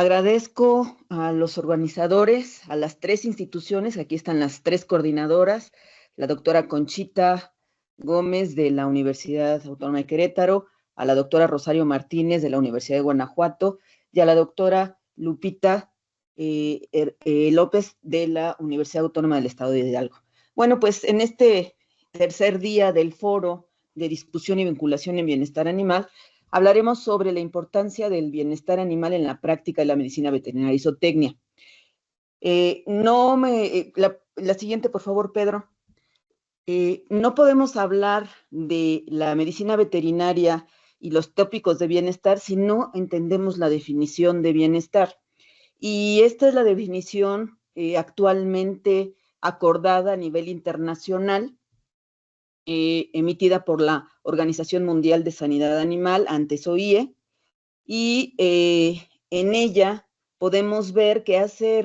Agradezco a los organizadores, a las tres instituciones, aquí están las tres coordinadoras, la doctora Conchita Gómez de la Universidad Autónoma de Querétaro, a la doctora Rosario Martínez de la Universidad de Guanajuato y a la doctora Lupita López de la Universidad Autónoma del Estado de Hidalgo. Bueno, pues en este tercer día del foro de discusión y vinculación en bienestar animal, hablaremos sobre la importancia del bienestar animal en la práctica de la medicina veterinaria y zootecnia. La siguiente, por favor, Pedro. No podemos hablar de la medicina veterinaria y los tópicos de bienestar si no entendemos la definición de bienestar. Y esta es la definición actualmente acordada a nivel internacional, emitida por la Organización Mundial de Sanidad Animal, antes OIE, y en ella podemos ver que hace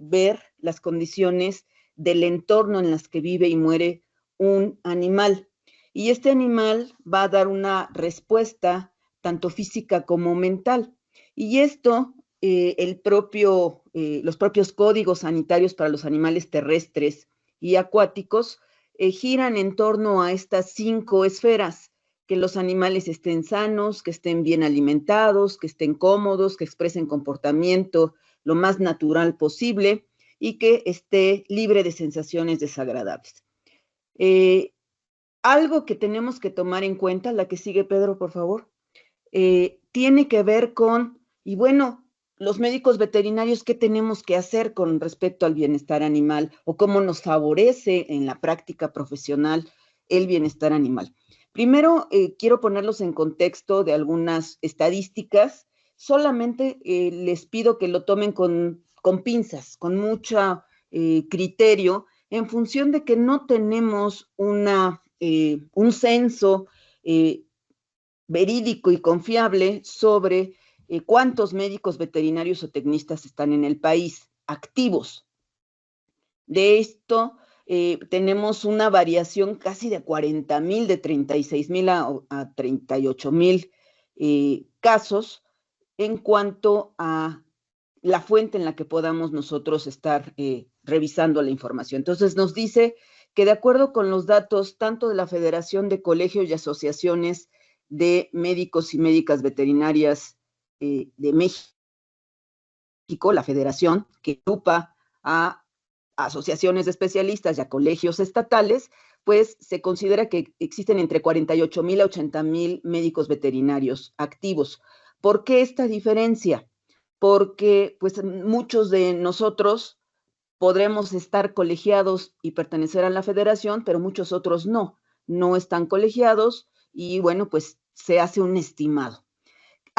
ver las condiciones del entorno en las que vive y muere un animal. Y este animal va a dar una respuesta tanto física como mental. Y esto, los propios códigos sanitarios para los animales terrestres y acuáticos giran en torno a estas 5 esferas: que los animales estén sanos, que estén bien alimentados, que estén cómodos, que expresen comportamiento lo más natural posible y que esté libre de sensaciones desagradables. Algo que tenemos que tomar en cuenta, la que sigue, Pedro, por favor, tiene que ver con, y bueno, los médicos veterinarios, ¿qué tenemos que hacer con respecto al bienestar animal o cómo nos favorece en la práctica profesional el bienestar animal? Primero, quiero ponerlos en contexto de algunas estadísticas. Solamente les pido que lo tomen con pinzas, con mucho criterio, en función de que no tenemos un censo verídico y confiable sobre cuántos médicos veterinarios o tecnistas están en el país activos. De esto tenemos una variación casi de 40,000, de 36,000 a 38,000 casos en cuanto a la fuente en la que podamos nosotros estar revisando la información. Entonces nos dice que de acuerdo con los datos tanto de la Federación de Colegios y Asociaciones de Médicos y Médicas Veterinarias de México, la federación que agrupa a asociaciones de especialistas y a colegios estatales, pues se considera que existen entre 48,000 a 80,000 médicos veterinarios activos. ¿Por qué esta diferencia? Porque pues muchos de nosotros podremos estar colegiados y pertenecer a la federación, pero muchos otros no están colegiados y bueno, pues se hace un estimado.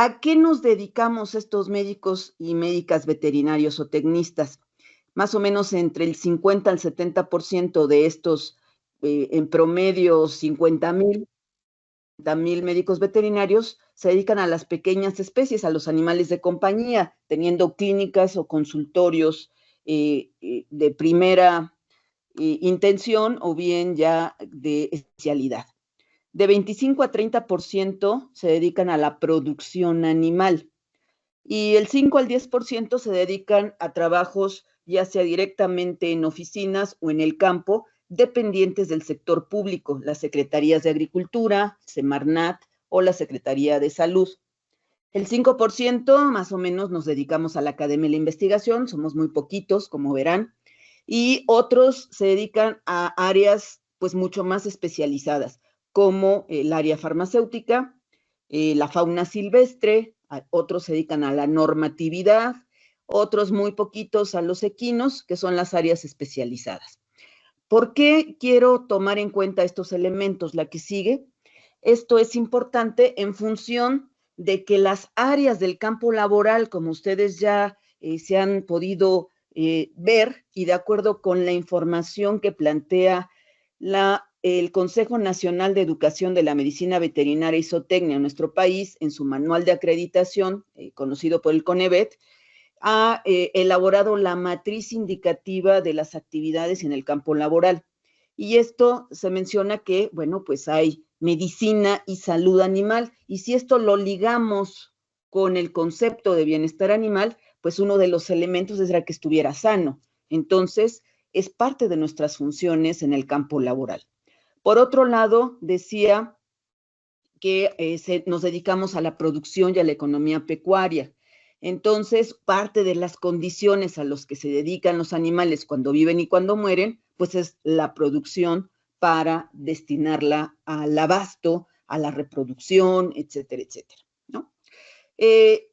¿A qué nos dedicamos estos médicos y médicas veterinarios o tecnistas? Más o menos entre el 50 al 70% de estos, en promedio 50,000 médicos veterinarios, se dedican a las pequeñas especies, a los animales de compañía, teniendo clínicas o consultorios de primera intención o bien ya de especialidad. De 25 a 30% se dedican a la producción animal y el 5 al 10% se dedican a trabajos ya sea directamente en oficinas o en el campo, dependientes del sector público, las Secretarías de Agricultura, Semarnat o la Secretaría de Salud. El 5% más o menos nos dedicamos a la academia y la investigación, somos muy poquitos, como verán, y otros se dedican a áreas pues mucho más especializadas, como el área farmacéutica, la fauna silvestre, otros se dedican a la normatividad, otros muy poquitos a los equinos, que son las áreas especializadas. ¿Por qué quiero tomar en cuenta estos elementos? La que sigue. Esto es importante en función de que las áreas del campo laboral, como ustedes ya se han podido ver, y de acuerdo con la información que plantea el Consejo Nacional de Educación de la Medicina Veterinaria y Zootecnia en nuestro país, en su manual de acreditación, conocido por el CONEVET, ha elaborado la matriz indicativa de las actividades en el campo laboral. Y esto se menciona que, bueno, pues hay medicina y salud animal. Y si esto lo ligamos con el concepto de bienestar animal, pues uno de los elementos era que estuviera sano. Entonces, es parte de nuestras funciones en el campo laboral. Por otro lado, decía que nos dedicamos a la producción y a la economía pecuaria. Entonces, parte de las condiciones a las que se dedican los animales cuando viven y cuando mueren, pues es la producción para destinarla al abasto, a la reproducción, etcétera, etcétera, ¿no?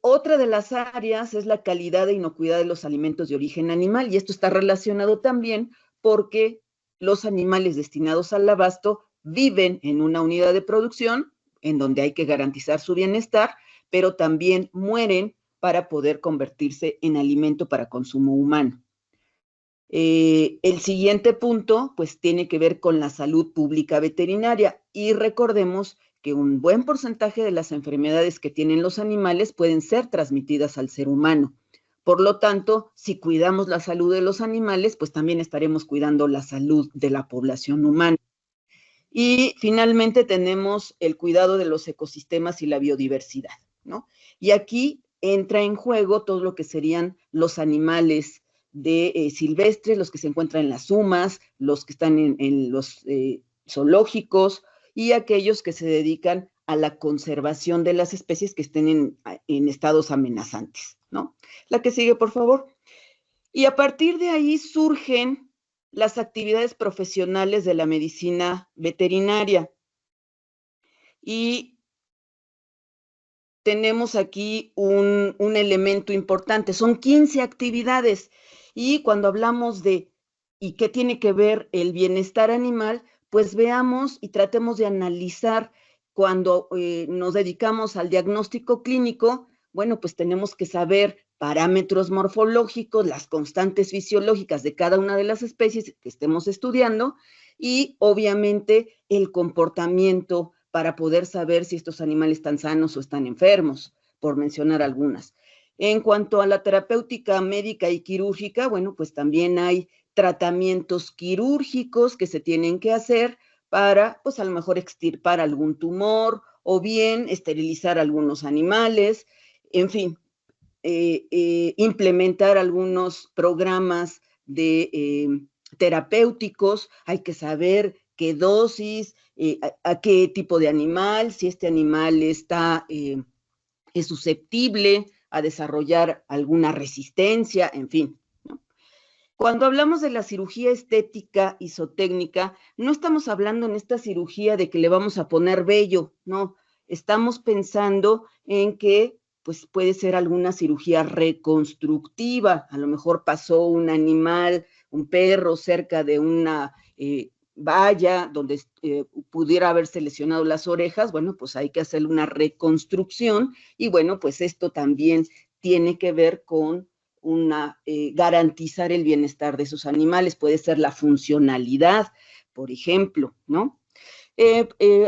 Otra de las áreas es la calidad e inocuidad de los alimentos de origen animal, y esto está relacionado también porque los animales destinados al abasto viven en una unidad de producción en donde hay que garantizar su bienestar, pero también mueren para poder convertirse en alimento para consumo humano. El siguiente punto, pues, tiene que ver con la salud pública veterinaria, y recordemos que un buen porcentaje de las enfermedades que tienen los animales pueden ser transmitidas al ser humano. Por lo tanto, si cuidamos la salud de los animales, pues también estaremos cuidando la salud de la población humana. Y finalmente tenemos el cuidado de los ecosistemas y la biodiversidad, ¿no? Y aquí entra en juego todo lo que serían los animales silvestres, los que se encuentran en las UMAS, los que están en los zoológicos y aquellos que se dedican a la conservación de las especies que estén en estados amenazantes, ¿no? La que sigue, por favor. Y a partir de ahí surgen las actividades profesionales de la medicina veterinaria. Y tenemos aquí un elemento importante, son 15 actividades. Y cuando hablamos de ¿y qué tiene que ver el bienestar animal? Pues veamos y tratemos de analizar cuando nos dedicamos al diagnóstico clínico. Bueno, pues tenemos que saber parámetros morfológicos, las constantes fisiológicas de cada una de las especies que estemos estudiando y obviamente el comportamiento para poder saber si estos animales están sanos o están enfermos, por mencionar algunas. En cuanto a la terapéutica médica y quirúrgica, bueno, pues también hay tratamientos quirúrgicos que se tienen que hacer para, pues a lo mejor extirpar algún tumor o bien esterilizar algunos animales, en fin, implementar algunos programas de terapéuticos, hay que saber qué dosis, a qué tipo de animal, si este animal es susceptible a desarrollar alguna resistencia, en fin, ¿no? Cuando hablamos de la cirugía estética isotécnica, no estamos hablando en esta cirugía de que le vamos a poner vello, no, estamos pensando en que pues puede ser alguna cirugía reconstructiva, a lo mejor pasó un animal, un perro cerca de una valla donde pudiera haberse lesionado las orejas, bueno, pues hay que hacer una reconstrucción y bueno, pues esto también tiene que ver con garantizar el bienestar de esos animales, puede ser la funcionalidad, por ejemplo, ¿no?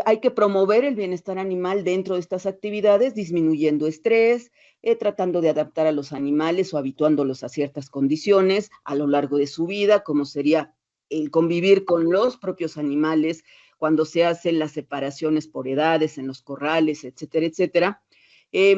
Hay que promover el bienestar animal dentro de estas actividades, disminuyendo estrés, tratando de adaptar a los animales o habituándolos a ciertas condiciones a lo largo de su vida, como sería el convivir con los propios animales, cuando se hacen las separaciones por edades en los corrales, etcétera, etcétera.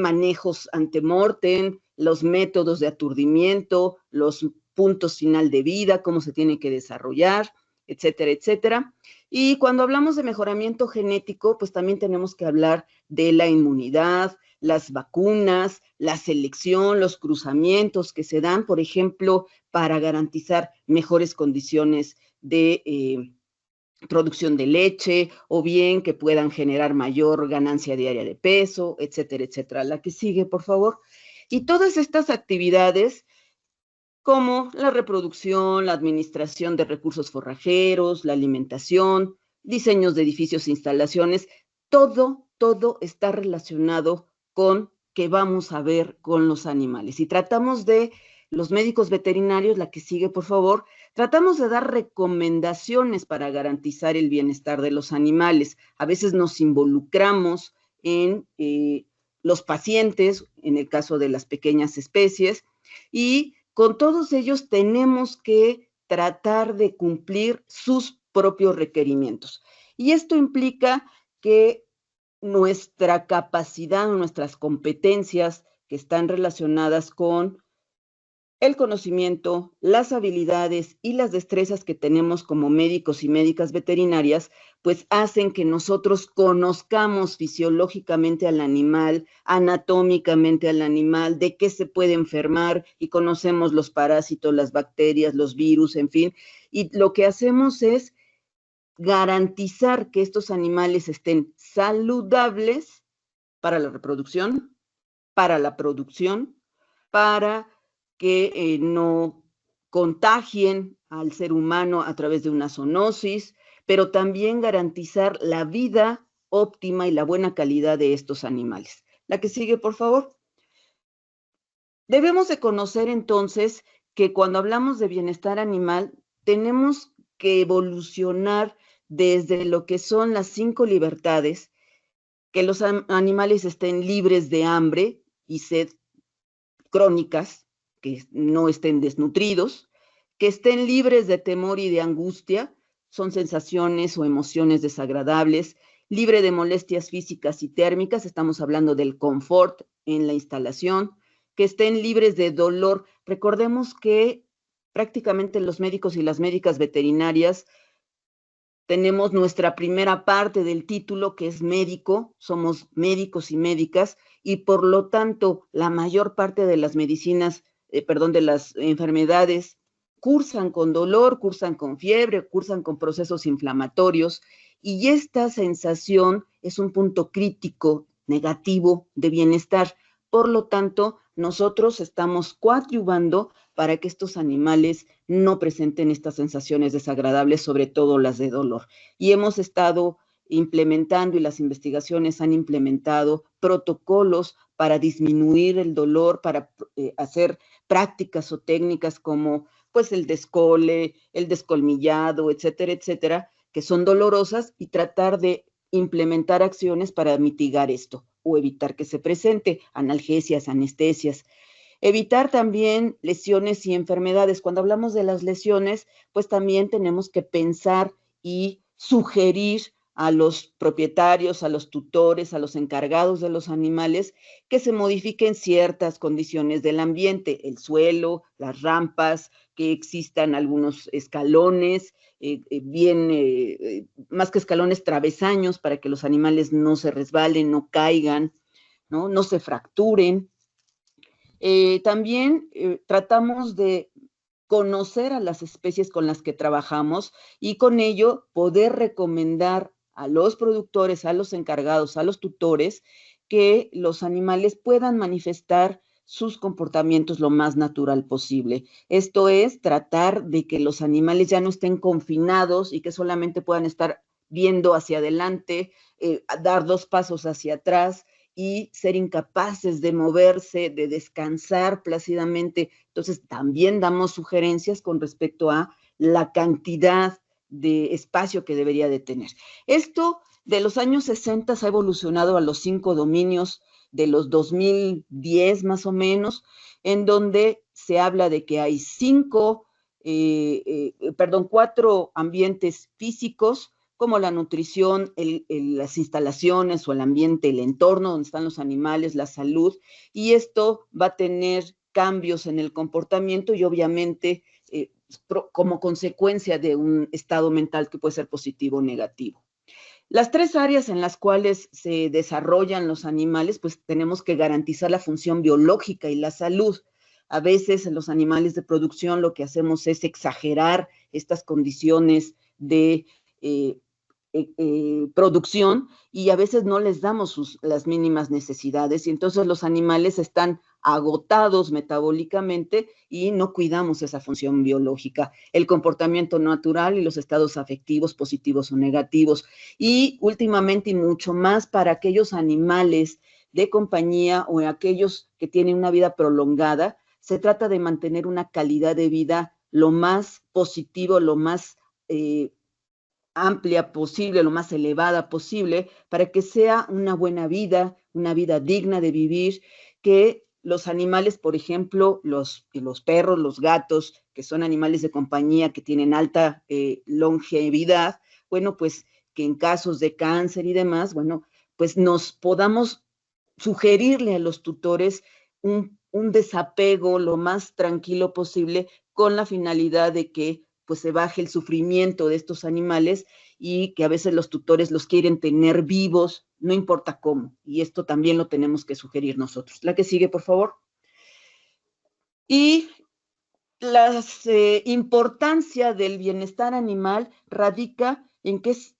Manejos antemortem, los métodos de aturdimiento, los puntos final de vida, cómo se tiene que desarrollar, etcétera, etcétera. Y cuando hablamos de mejoramiento genético, pues también tenemos que hablar de la inmunidad, las vacunas, la selección, los cruzamientos que se dan, por ejemplo, para garantizar mejores condiciones de producción de leche, o bien que puedan generar mayor ganancia diaria de peso, etcétera, etcétera. La que sigue, por favor. Y todas estas actividades, como la reproducción, la administración de recursos forrajeros, la alimentación, diseños de edificios e instalaciones, todo está relacionado con qué vamos a ver con los animales. Y tratamos de, los médicos veterinarios, la que sigue, por favor, tratamos de dar recomendaciones para garantizar el bienestar de los animales. A veces nos involucramos en los pacientes, en el caso de las pequeñas especies, y con todos ellos tenemos que tratar de cumplir sus propios requerimientos. Y esto implica que nuestra capacidad, nuestras competencias que están relacionadas con el conocimiento, las habilidades y las destrezas que tenemos como médicos y médicas veterinarias, pues hacen que nosotros conozcamos fisiológicamente al animal, anatómicamente al animal, de qué se puede enfermar y conocemos los parásitos, las bacterias, los virus, en fin. Y lo que hacemos es garantizar que estos animales estén saludables para la reproducción, para la producción, para que no contagien al ser humano a través de una zoonosis, pero también garantizar la vida óptima y la buena calidad de estos animales. La que sigue, por favor. Debemos de conocer entonces que cuando hablamos de bienestar animal, tenemos que evolucionar desde lo que son las 5 libertades, que los animales estén libres de hambre y sed crónicas, que no estén desnutridos, que estén libres de temor y de angustia, son sensaciones o emociones desagradables, libre de molestias físicas y térmicas, estamos hablando del confort en la instalación, que estén libres de dolor. Recordemos que prácticamente los médicos y las médicas veterinarias tenemos nuestra primera parte del título, que es médico, somos médicos y médicas, y por lo tanto la mayor parte de las medicinas, de las enfermedades, cursan con dolor, cursan con fiebre, cursan con procesos inflamatorios, y esta sensación es un punto crítico negativo de bienestar. Por lo tanto, nosotros estamos coadyuvando para que estos animales no presenten estas sensaciones desagradables, sobre todo las de dolor. Y hemos estado implementando, y las investigaciones han implementado protocolos para disminuir el dolor, para hacer prácticas o técnicas como pues el descole, el descolmillado, etcétera, etcétera, que son dolorosas, y tratar de implementar acciones para mitigar esto o evitar que se presente, analgesias, anestesias. Evitar también lesiones y enfermedades. Cuando hablamos de las lesiones, pues también tenemos que pensar y sugerir a los propietarios, a los tutores, a los encargados de los animales, que se modifiquen ciertas condiciones del ambiente, el suelo, las rampas, que existan algunos escalones, más que escalones, travesaños, para que los animales no se resbalen, no caigan, no se fracturen. También tratamos de conocer a las especies con las que trabajamos y con ello poder recomendar a los productores, a los encargados, a los tutores, que los animales puedan manifestar sus comportamientos lo más natural posible. Esto es tratar de que los animales ya no estén confinados y que solamente puedan estar viendo hacia adelante, dar 2 pasos hacia atrás y ser incapaces de moverse, de descansar plácidamente. Entonces, también damos sugerencias con respecto a la cantidad de espacio que debería de tener. Esto de los años 60 ha evolucionado a los 5 dominios de los 2010 más o menos, en donde se habla de que hay 4 ambientes físicos, como la nutrición, las instalaciones o el ambiente, el entorno donde están los animales, la salud, y esto va a tener cambios en el comportamiento y obviamente como consecuencia de un estado mental que puede ser positivo o negativo. Las 3 áreas en las cuales se desarrollan los animales, pues tenemos que garantizar la función biológica y la salud. A veces en los animales de producción lo que hacemos es exagerar estas condiciones de producción, y a veces no les damos las mínimas necesidades, y entonces los animales están agotados metabólicamente y no cuidamos esa función biológica, el comportamiento natural y los estados afectivos positivos o negativos. Y últimamente, y mucho más para aquellos animales de compañía o aquellos que tienen una vida prolongada, se trata de mantener una calidad de vida lo más positivo, lo más amplia posible, lo más elevada posible, para que sea una buena vida, una vida digna de vivir, que los animales, por ejemplo, los perros, los gatos, que son animales de compañía que tienen alta longevidad, bueno, pues que en casos de cáncer y demás, bueno, pues nos podamos sugerirle a los tutores un desapego lo más tranquilo posible con la finalidad de que pues se baje el sufrimiento de estos animales y que a veces los tutores los quieren tener vivos, no importa cómo, y esto también lo tenemos que sugerir nosotros. La que sigue, por favor. Y la importancia del bienestar animal radica en que es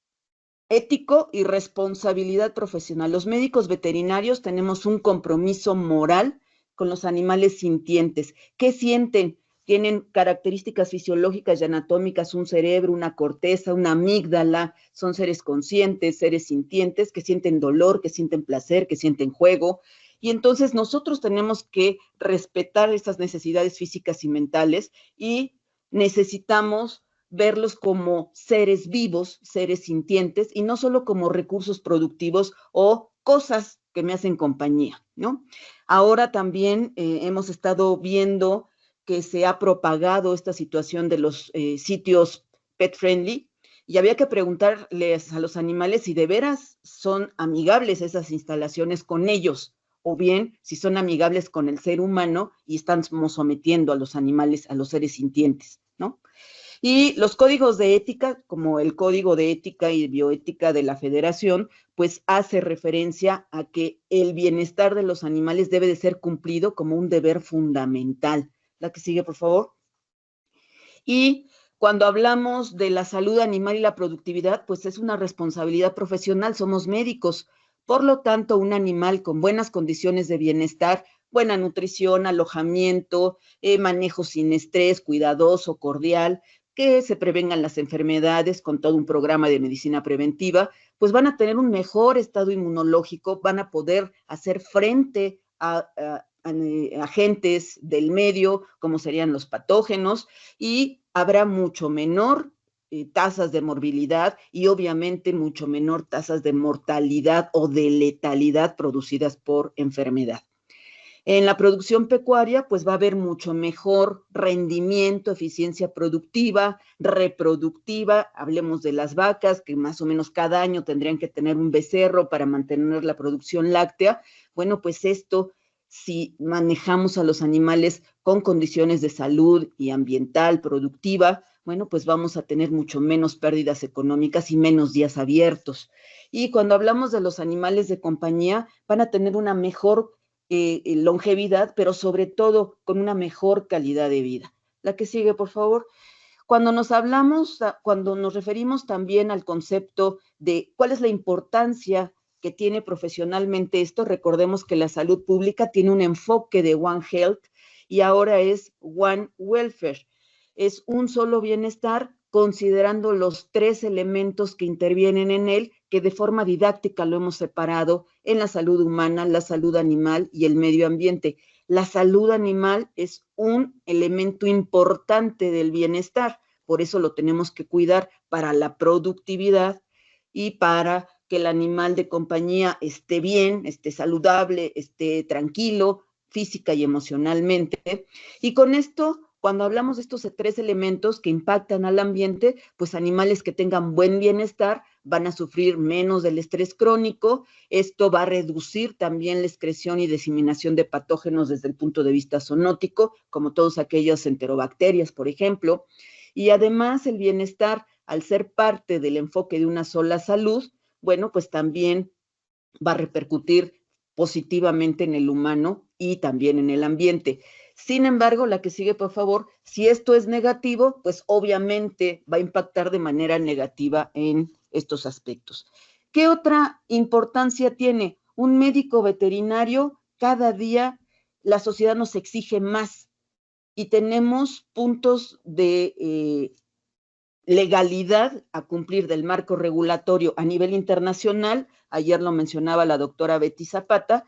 ético y responsabilidad profesional. Los médicos veterinarios tenemos un compromiso moral con los animales sintientes. ¿Qué sienten? Tienen características fisiológicas y anatómicas, un cerebro, una corteza, una amígdala, son seres conscientes, seres sintientes, que sienten dolor, que sienten placer, que sienten juego. Y entonces nosotros tenemos que respetar estas necesidades físicas y mentales y necesitamos verlos como seres vivos, seres sintientes, y no solo como recursos productivos o cosas que me hacen compañía, ¿no? Ahora también hemos estado viendo que se ha propagado esta situación de los sitios pet friendly, y había que preguntarles a los animales si de veras son amigables esas instalaciones con ellos, o bien si son amigables con el ser humano y estamos sometiendo a los animales, a los seres sintientes, ¿no? Y los códigos de ética, como el Código de Ética y Bioética de la Federación, pues hace referencia a que el bienestar de los animales debe de ser cumplido como un deber fundamental. La que sigue, por favor. Y cuando hablamos de la salud animal y la productividad, pues es una responsabilidad profesional, somos médicos. Por lo tanto, un animal con buenas condiciones de bienestar, buena nutrición, alojamiento, manejo sin estrés, cuidadoso, cordial, que se prevengan las enfermedades con todo un programa de medicina preventiva, pues van a tener un mejor estado inmunológico, van a poder hacer frente a agentes del medio, como serían los patógenos, y habrá mucho menor tasas de morbilidad y obviamente mucho menor tasas de mortalidad o de letalidad producidas por enfermedad. En la producción pecuaria, pues va a haber mucho mejor rendimiento, eficiencia productiva, reproductiva. Hablemos de las vacas, que más o menos cada año tendrían que tener un becerro para mantener la producción láctea. Bueno, pues esto, si manejamos a los animales con condiciones de salud y ambiental, productiva, bueno, pues vamos a tener mucho menos pérdidas económicas y menos días abiertos. Y cuando hablamos de los animales de compañía, van a tener una mejor longevidad, pero sobre todo con una mejor calidad de vida. La que sigue, por favor. Cuando cuando nos referimos también al concepto de cuál es la importancia que tiene profesionalmente esto, recordemos que la salud pública tiene un enfoque de One Health y ahora es One Welfare. Es un solo bienestar considerando los 3 elementos que intervienen en él, que de forma didáctica lo hemos separado en la salud humana, la salud animal y el medio ambiente. La salud animal es un elemento importante del bienestar, por eso lo tenemos que cuidar para la productividad y para que el animal de compañía esté bien, esté saludable, esté tranquilo, física y emocionalmente. Y con esto, cuando hablamos de estos 3 elementos que impactan al ambiente, pues animales que tengan buen bienestar van a sufrir menos del estrés crónico. Esto va a reducir también la excreción y diseminación de patógenos desde el punto de vista zoonótico, como todas aquellas enterobacterias, por ejemplo. Y además el bienestar, al ser parte del enfoque de una sola salud, bueno, pues también va a repercutir positivamente en el humano y también en el ambiente. Sin embargo, la que sigue, por favor, si esto es negativo, pues obviamente va a impactar de manera negativa en estos aspectos. ¿Qué otra importancia tiene? Un médico veterinario, cada día la sociedad nos exige más y tenemos puntos de legalidad a cumplir del marco regulatorio a nivel internacional. Ayer lo mencionaba la doctora Betty Zapata.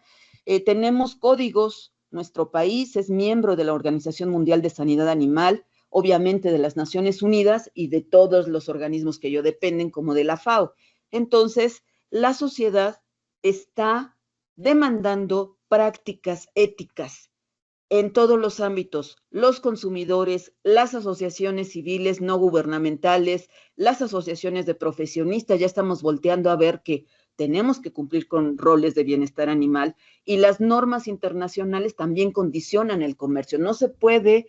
Tenemos códigos, nuestro país es miembro de la Organización Mundial de Sanidad Animal, obviamente de las Naciones Unidas y de todos los organismos que ello dependen, como de la FAO. Entonces, la sociedad está demandando prácticas éticas en todos los ámbitos, los consumidores, las asociaciones civiles no gubernamentales, las asociaciones de profesionistas, ya estamos volteando a ver que tenemos que cumplir con roles de bienestar animal y las normas internacionales también condicionan el comercio. No se puede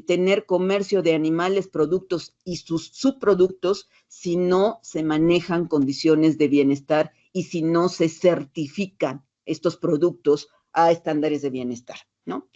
tener comercio de animales, productos y sus subproductos si no se manejan condiciones de bienestar y si no se certifican estos productos a estándares de bienestar, ¿no?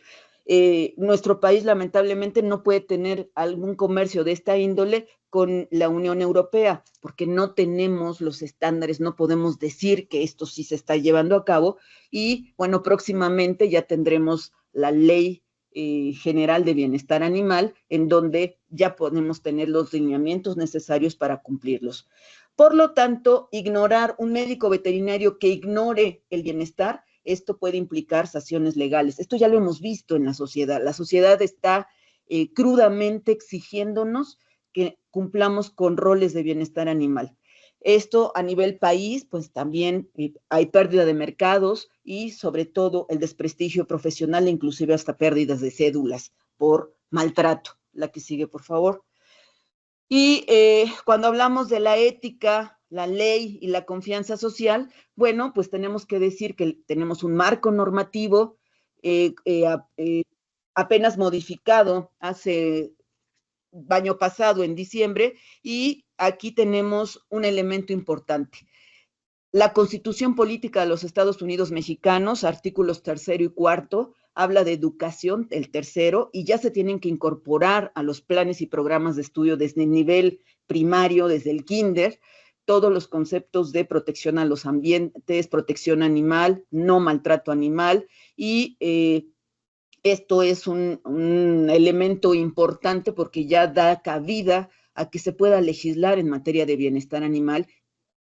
Nuestro país lamentablemente no puede tener algún comercio de esta índole con la Unión Europea, porque no tenemos los estándares, no podemos decir que esto sí se está llevando a cabo y bueno, próximamente ya tendremos la ley general de bienestar animal, en donde ya podemos tener los lineamientos necesarios para cumplirlos. Por lo tanto, ignorar un médico veterinario que ignore el bienestar, esto puede implicar sanciones legales. Esto ya lo hemos visto en la sociedad. La sociedad está crudamente exigiéndonos que cumplamos con roles de bienestar animal. Esto a nivel país, pues también hay pérdida de mercados y sobre todo el desprestigio profesional e inclusive hasta pérdidas de cédulas por maltrato. La que sigue, por favor. Y cuando hablamos de la ética, la ley y la confianza social, bueno, pues tenemos que decir que tenemos un marco normativo apenas modificado hace año pasado, en diciembre, y aquí tenemos un elemento importante. La Constitución Política de los Estados Unidos Mexicanos, artículos 3 y 4, habla de educación, el 3, y ya se tienen que incorporar a los planes y programas de estudio desde el nivel primario, desde el kinder, todos los conceptos de protección a los ambientes, protección animal, no maltrato animal, y esto es un elemento importante porque ya da cabida a que se pueda legislar en materia de bienestar animal,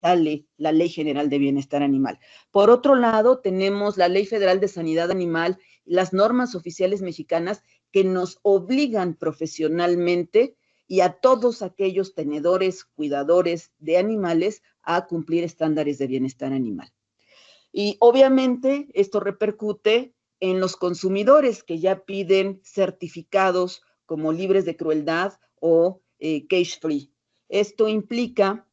la Ley General de Bienestar Animal. Por otro lado, tenemos la Ley Federal de Sanidad Animal, las normas oficiales mexicanas que nos obligan profesionalmente y a todos aquellos tenedores, cuidadores de animales a cumplir estándares de bienestar animal. Y obviamente esto repercute en los consumidores que ya piden certificados como libres de crueldad o cage free. Esto implica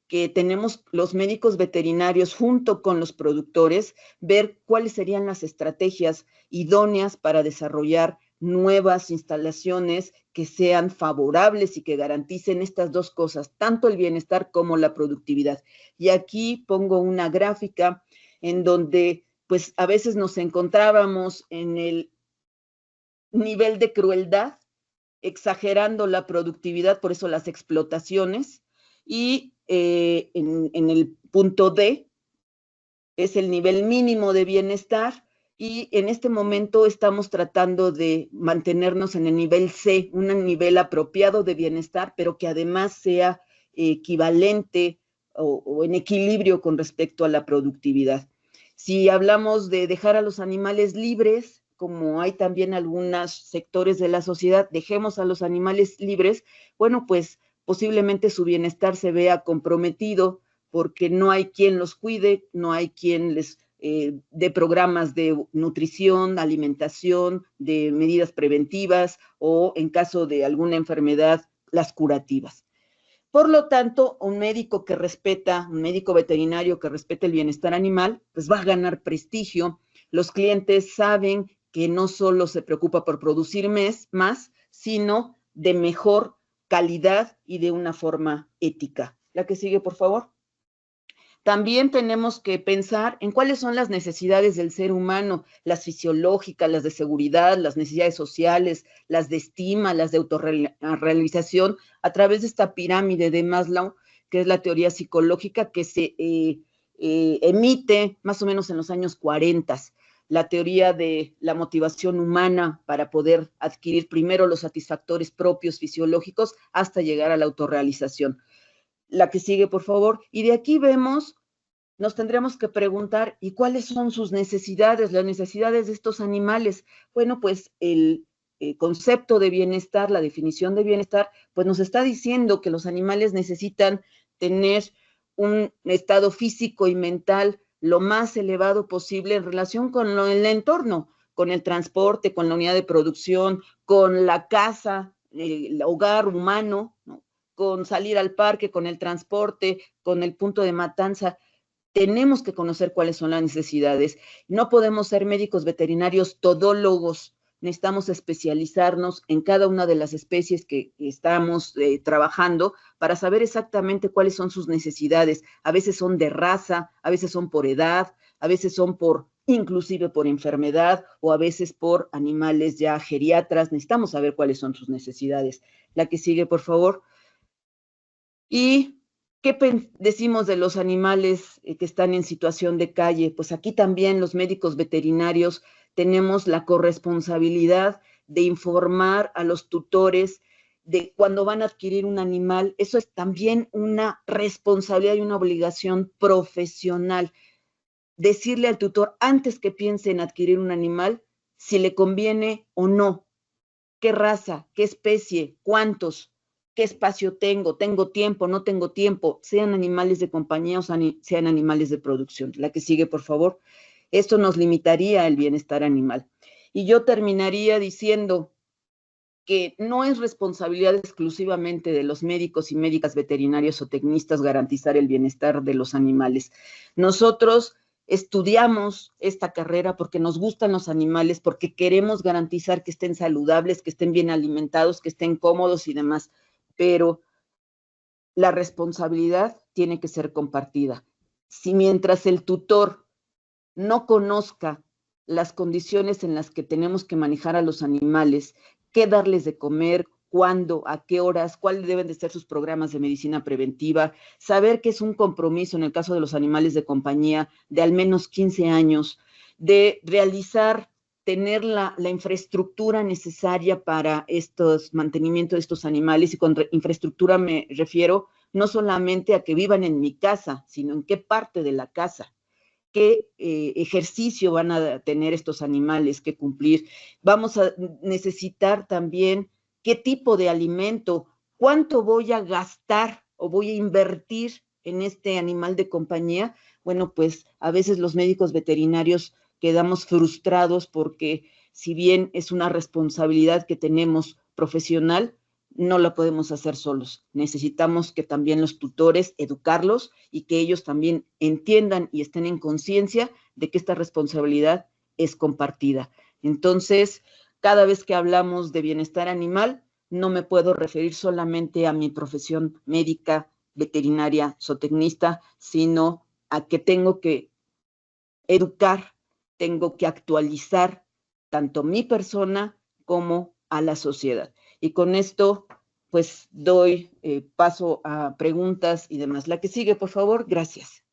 que tenemos los médicos veterinarios junto con los productores ver cuáles serían las estrategias idóneas para desarrollar nuevas instalaciones que sean favorables y que garanticen estas dos cosas, tanto el bienestar como la productividad. Y aquí pongo una gráfica en donde pues a veces nos encontrábamos en el nivel de crueldad, exagerando la productividad, por eso las explotaciones, y en el punto D es el nivel mínimo de bienestar, y en este momento estamos tratando de mantenernos en el nivel C, un nivel apropiado de bienestar, pero que además sea equivalente o en equilibrio con respecto a la productividad. Si hablamos de dejar a los animales libres, como hay también algunos sectores de la sociedad, dejemos a los animales libres, bueno, pues posiblemente su bienestar se vea comprometido porque no hay quien los cuide, no hay quien les dé programas de nutrición, alimentación, de medidas preventivas o en caso de alguna enfermedad, las curativas. Por lo tanto, un médico veterinario que respete el bienestar animal, pues va a ganar prestigio. Los clientes saben que no solo se preocupa por producir más, sino de mejor calidad y de una forma ética. La que sigue, por favor. También tenemos que pensar en cuáles son las necesidades del ser humano, las fisiológicas, las de seguridad, las necesidades sociales, las de estima, las de autorrealización, a través de esta pirámide de Maslow, que es la teoría psicológica que se emite más o menos en los años 40, la teoría de la motivación humana para poder adquirir primero los satisfactores propios fisiológicos hasta llegar a la autorrealización. La que sigue, por favor. Y de aquí vemos, nos tendremos que preguntar, ¿y cuáles son sus necesidades, las necesidades de estos animales? Bueno, pues el concepto de bienestar, la definición de bienestar, pues nos está diciendo que los animales necesitan tener un estado físico y mental lo más elevado posible en relación con el entorno, con el transporte, con la unidad de producción, con la casa, el hogar humano, ¿no? Con salir al parque, con el transporte, con el punto de matanza. tenemos que conocer cuáles son las necesidades. No podemos ser médicos veterinarios todólogos. Necesitamos especializarnos en cada una de las especies que estamos trabajando para saber exactamente cuáles son sus necesidades. A veces son de raza, a veces son por edad, a veces son inclusive por enfermedad, o a veces por animales ya geriatras. Necesitamos saber cuáles son sus necesidades. La que sigue, por favor. ¿Y qué decimos de los animales que están en situación de calle? Pues aquí también los médicos veterinarios tenemos la corresponsabilidad de informar a los tutores de cuando van a adquirir un animal. Eso es también una responsabilidad y una obligación profesional. Decirle al tutor antes que piense en adquirir un animal si le conviene o no, qué raza, qué especie, cuántos, qué espacio tengo tiempo, no tengo tiempo, sean animales de compañía o sean animales de producción. La que sigue, por favor. Esto nos limitaría el bienestar animal. Y yo terminaría diciendo que no es responsabilidad exclusivamente de los médicos y médicas veterinarios o tecnistas garantizar el bienestar de los animales. Nosotros estudiamos esta carrera porque nos gustan los animales, porque queremos garantizar que estén saludables, que estén bien alimentados, que estén cómodos y demás, pero la responsabilidad tiene que ser compartida. Si mientras el tutor no conozca las condiciones en las que tenemos que manejar a los animales, qué darles de comer, cuándo, a qué horas, cuáles deben de ser sus programas de medicina preventiva, saber que es un compromiso en el caso de los animales de compañía de al menos 15 años, de realizar, tener la infraestructura necesaria para mantenimiento de estos animales, y con infraestructura me refiero no solamente a que vivan en mi casa, sino en qué parte de la casa, qué ejercicio van a tener estos animales que cumplir. Vamos a necesitar también qué tipo de alimento, cuánto voy a gastar o voy a invertir en este animal de compañía. Bueno, pues a veces los médicos veterinarios quedamos frustrados porque si bien es una responsabilidad que tenemos profesional, no la podemos hacer solos. Necesitamos que también los tutores educarlos y que ellos también entiendan y estén en conciencia de que esta responsabilidad es compartida. Entonces, cada vez que hablamos de bienestar animal, no me puedo referir solamente a mi profesión médica, veterinaria, zootecnista, sino a que tengo que educar, tengo que actualizar tanto mi persona como a la sociedad. Y con esto, pues doy paso a preguntas y demás. La que sigue, por favor. Gracias.